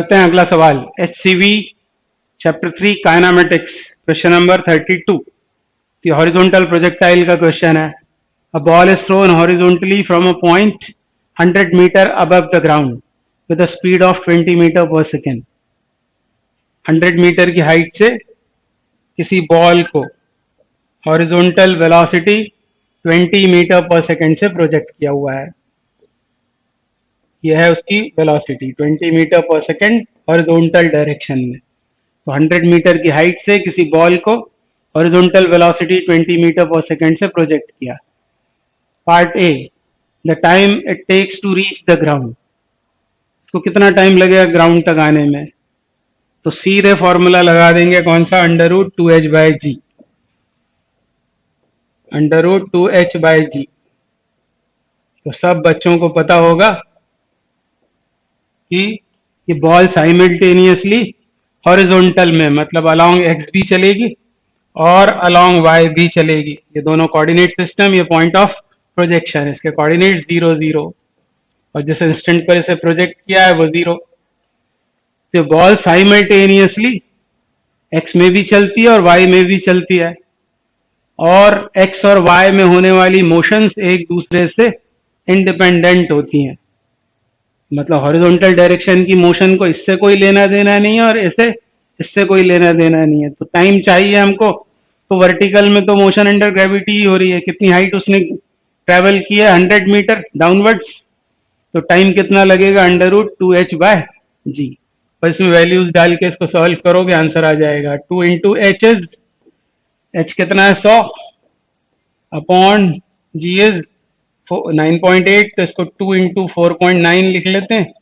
करते हैं अगला सवाल। HCV chapter 3 kinematics question number 32। तो हॉरिजॉन्टल प्रोजेक्टाइल का क्वेश्चन है। A ball is thrown horizontally from a point 100 metre above the ground with a speed of 20 metre per second. 100 metre की height से किसी बॉल को horizontal velocity 20 metre per second से project किया हुआ है। यह है उसकी velocity 20 metre per second horizontal direction में। तो 100 मीटर की हाइट से किसी बॉल को horizontal velocity 20 metre per second से प्रोजेक्ट किया। Part A, the time it takes to reach the ground. इसको कितना टाइम लगेगा ग्राउंड तक आने में? तो सीधे फॉर्मूला लगा देंगे, कौन सा? √2h/g। √2h/g। तो सब बच्चों को पता होगा कि ये बॉल साइमल्टेनियसली हॉरिजॉन्टल में, मतलब अलोंग एक्स भी चलेगी और अलोंग वाई भी चलेगी। ये दोनों कोऑर्डिनेट सिस्टम, ये पॉइंट ऑफ प्रोजेक्शन, इसके कोऑर्डिनेट 0 0 और जिस इंस्टेंट पर इसे प्रोजेक्ट किया है वो 0। तो बॉल साइमल्टेनियसली एक्स में भी चलती है और वाई में भी चलती है, और एक्स और वाई में होने वाली मोशंस एक दूसरे से इंडिपेंडेंट होती हैं। मतलब हॉरिजॉन्टल डायरेक्शन की मोशन को इससे कोई लेना देना नहीं है और इससे कोई लेना देना नहीं है। तो टाइम चाहिए हमको, तो वर्टिकल में तो मोशन अंडर ग्रेविटी ही हो रही है। कितनी हाइट उसने ट्रेवल की है? 100 मीटर डाउनवर्ड्स। तो टाइम कितना लगेगा? √2h/g। बस इसमें वैल्यूज डाल के इसको सॉल्व करोगे, आंसर आ जाएगा। 2 इंटू एच इज, एच कितना है? 100 अपॉन जी इज 9.8। तो इसको 2 इंटू 4.9 लिख लेते हैं।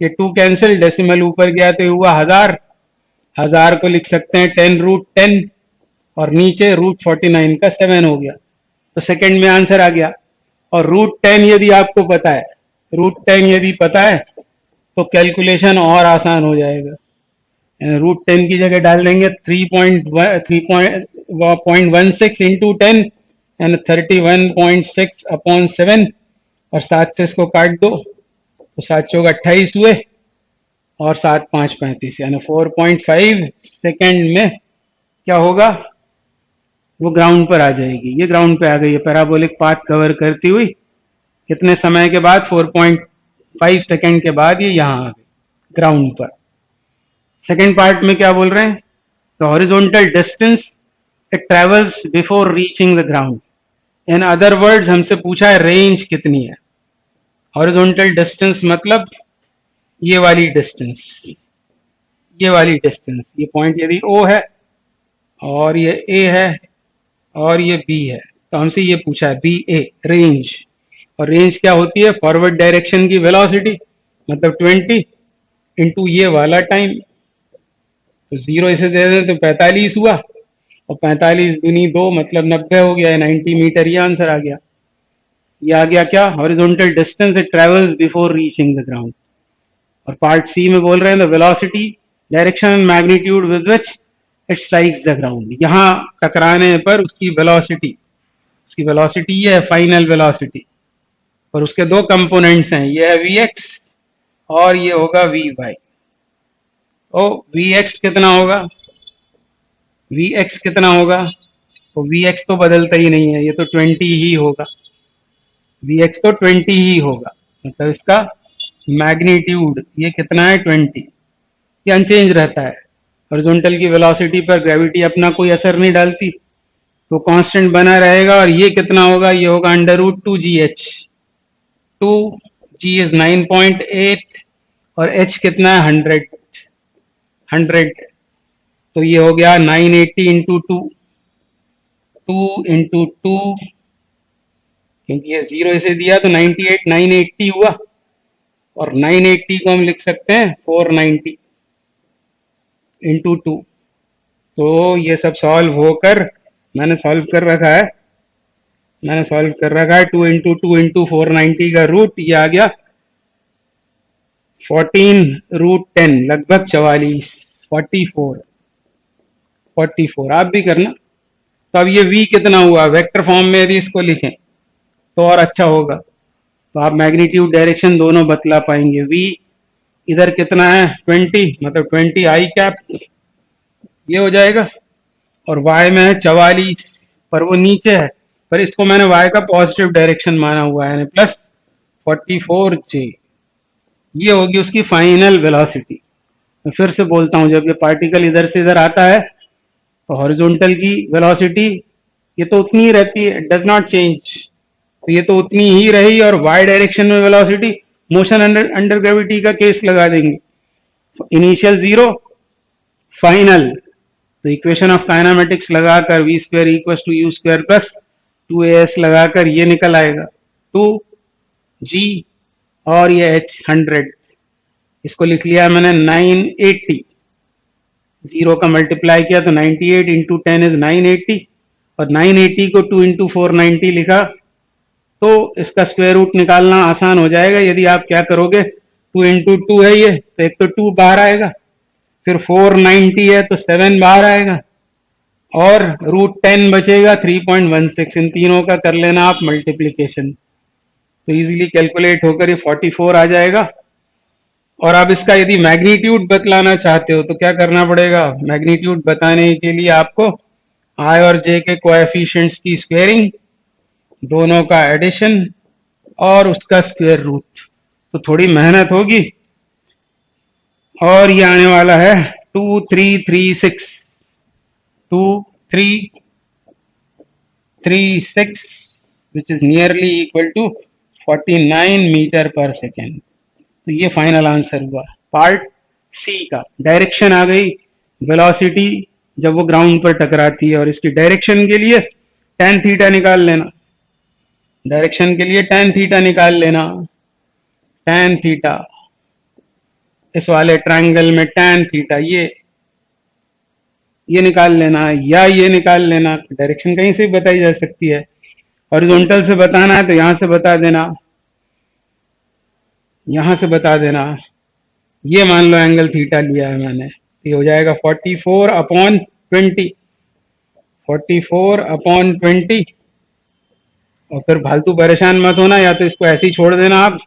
ये 2 कैंसिल, डेसिमल ऊपर गया तो हुआ 1000। 1000 को लिख सकते हैं 10√10 और नीचे √49 का 7 हो गया। तो सेकंड में आंसर आ गया। और √10 यदि आपको पता है, √10 यदि पता है तो कैलकुलेशन और आसान हो जाएगा। √10 की जगह डाल देंगे 3.16 इंटू 10 यानी 31.6 अपॉन 7 और 7 से इसको काट दो तो 7 चौक 28 हुए और 7 5 35 यानी 4.5 सेकेंड में क्या होगा? वो ग्राउंड पर आ जाएगी। ये ग्राउंड पे आ गई है पैराबोलिक पाथ कवर करती हुई। कितने समय के बाद? 4.5 सेकेंड के बाद ये यहाँ आ गई ग्राउंड पर। सेकेंड पार्ट में क्या बोल रहे हैं? The horizontal distance it travels before reaching the ground. In other words हमसे पूछा है रेंज कितनी है। हॉरिजॉन्टल डिस्टेंस मतलब ये वाली डिस्टेंस, ये वाली डिस्टेंस। ये पॉइंट यदि O है और ये A है और ये B है, तो हमसे ये पूछा है BA रेंज। और रेंज क्या होती है? फॉरवर्ड डायरेक्शन की वेलोसिटी मतलब 20 इंटू ये वाला टाइम। तो 0 इसे दे दें तो 45 हुआ और 45 दूनी 2 मतलब 90 हो गया, 90 मीटर। ये आंसर आ गया। ये आ गया क्या? Horizontal distance it travels before reaching the ground. और पार्ट सी में बोल रहे हैं the velocity direction and magnitude with which it strikes the ground. यहाँ टकराने पर उसकी वेलोसिटी, उसकी वेलोसिटी ये है फाइनल वेलोसिटी, और उसके दो कंपोनेंट्स हैं, ये है Vx और ये होगा Vy। ओ Vx कितना होगा? Vx कितना होगा? तो Vx तो बदलता ही नहीं है, ये तो 20 ही होगा। Vx तो 20 ही होगा, मतलब इसका मैग्नीट्यूड ये कितना है? 20। ये अनचेंज रहता है। हॉरिजॉन्टल की वेलोसिटी पर ग्रेविटी अपना कोई असर नहीं डालती, तो कांस्टेंट बना रहेगा। और ये कितना होगा? ये होगा √2gh। 2g इज 9.8 और h कितना है? 100। तो ये हो गया 980 इंटू 2, 2 इंटू 2, क्योंकि ये 0 इसे दिया तो 98, 980 हुआ। और 980 को हम लिख सकते हैं 490 इंटू 2। तो ये सब सॉल्व होकर मैंने सॉल्व कर रखा है, 2 इंटू 2 इंटू 490 का रूट ये आ गया 14√10 लगभग 44, 44। आप भी करना। तो अब ये v कितना हुआ? वेक्टर फॉर्म में यदि इसको लिखें तो और अच्छा होगा, तो आप मैग्नीट्यूड डायरेक्शन दोनों बतला पाएंगे। v इधर कितना है 20, मतलब 20 आई कैप, ये हो जाएगा। और y में है 44, पर वो नीचे है, पर इसको मैंने y का पॉजिटिव डायरेक्शन माना हुआ है, यानी प्लस 44j। ये होगी उसकी फाइनल वेलोसिटी। मैं फिर से बोलता हूँ, जब ये पार्टिकल इधर से इधर आता है तो हॉरिजॉन्टल की वेलोसिटी ये तो उतनी ही रहती है, डज नॉट चेंज, तो ये तो उतनी ही रही। और वाई डायरेक्शन में velocity, motion under under gravity का केस लगा देंगे, इनिशियल जीरो, फाइनल। तो इक्वेशन ऑफ काइनामेटिक्स लगाकर v square equal to u square plus 2as लगाकर ये निकल आएगा 2g, और ये h 100, इसको लिख लिया मैंने 980, जीरो का मल्टीप्लाई किया तो 98 इंटू 10 इज 980, और 980 को 2 इंटू 490 लिखा तो इसका स्क्वायर रूट निकालना आसान हो जाएगा। यदि आप क्या करोगे, 2 इंटू 2 है ये, तो एक तो 2 बाहर आएगा, फिर 490 है तो 7 बाहर आएगा, और रूट 10 बचेगा 3.16। इन तीनों का कर लेना आप मल्टीप्लीकेशन, तो इजीली कैलकुलेट होकर ये 44 आ जाएगा। और अब इसका यदि मैग्नीट्यूड बतलाना चाहते हो तो क्या करना पड़ेगा, मैग्नीट्यूड बताने के लिए आपको आई और जे के कोएफिशिएंट्स की स्क्वेयरिंग, दोनों का एडिशन और उसका स्क्वायर रूट, तो थोड़ी मेहनत होगी। और ये आने वाला है 2336, 2336 which is nearly equal to 49 metre per second. तो ये फाइनल आंसर हुआ पार्ट सी का। डायरेक्शन आ गई, वेलोसिटी जब वो ग्राउंड पर टकराती है, और इसकी डायरेक्शन के लिए tan थीटा निकाल लेना, डायरेक्शन के लिए tan थीटा निकाल लेना, tan थीटा, इस वाले ट्रायंगल में tan थीटा ये निकाल लेना, या ये निकाल लेना। डायरेक्शन कहीं से भी बताई जा सकती है, हॉरिजॉन्टल से बताना है तो यहां से बता देना, यहां से बता देना। ये मान लो एंगल थीटा लिया है मैंने, ये हो जाएगा 44/20, 44/20। और फिर फालतू परेशान मत होना, या तो इसको ऐसे ही छोड़ देना आप,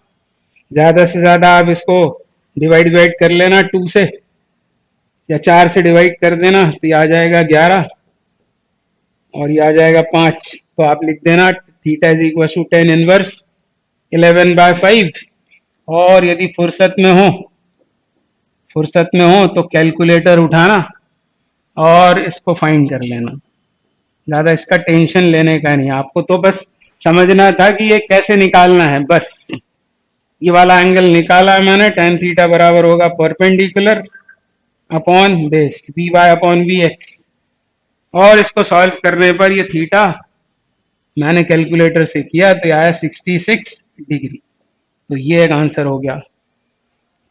ज्यादा से ज्यादा आप इसको डिवाइड कर लेना 2 से, या 4 से डिवाइड कर देना, तो ये आ जाएगा 11 और ये आ जाएगा 5। तो आप लिख देना theta is equal to 10 inverse 11/5। और यदि फुर्सत में हो तो कैलकुलेटर उठाना और इसको फाइंड कर लेना, ज्यादा इसका टेंशन लेने का नहीं, आपको तो बस समझना था कि ये कैसे निकालना है, बस। ये वाला एंगल निकाला है मैंने, tan थीटा बराबर होगा परपेंडिकुलर अपॉन बेस Vy/Vx, और इसको सॉल्व करने पर ये थीटा मैंने कैलकुलेटर से किया तो आया 66 डिग्री। तो ये एक आंसर हो गया।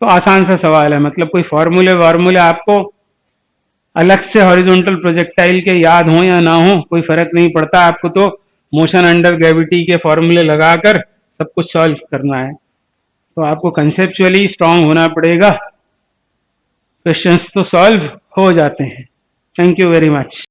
तो आसान सा सवाल है, मतलब कोई फॉर्मूले आपको अलग से हॉरिजॉन्टल प्रोजेक्टाइल के याद हो या ना हो कोई फर्क नहीं पड़ता, आपको तो मोशन अंडर ग्रेविटी के फॉर्मूले लगाकर सब कुछ सॉल्व करना है। तो आपको कंसेप्चुअली स्ट्रांग होना पड़ेगा, क्वेश्चंस तो सॉल्व हो जाते हैं। Thank you very much.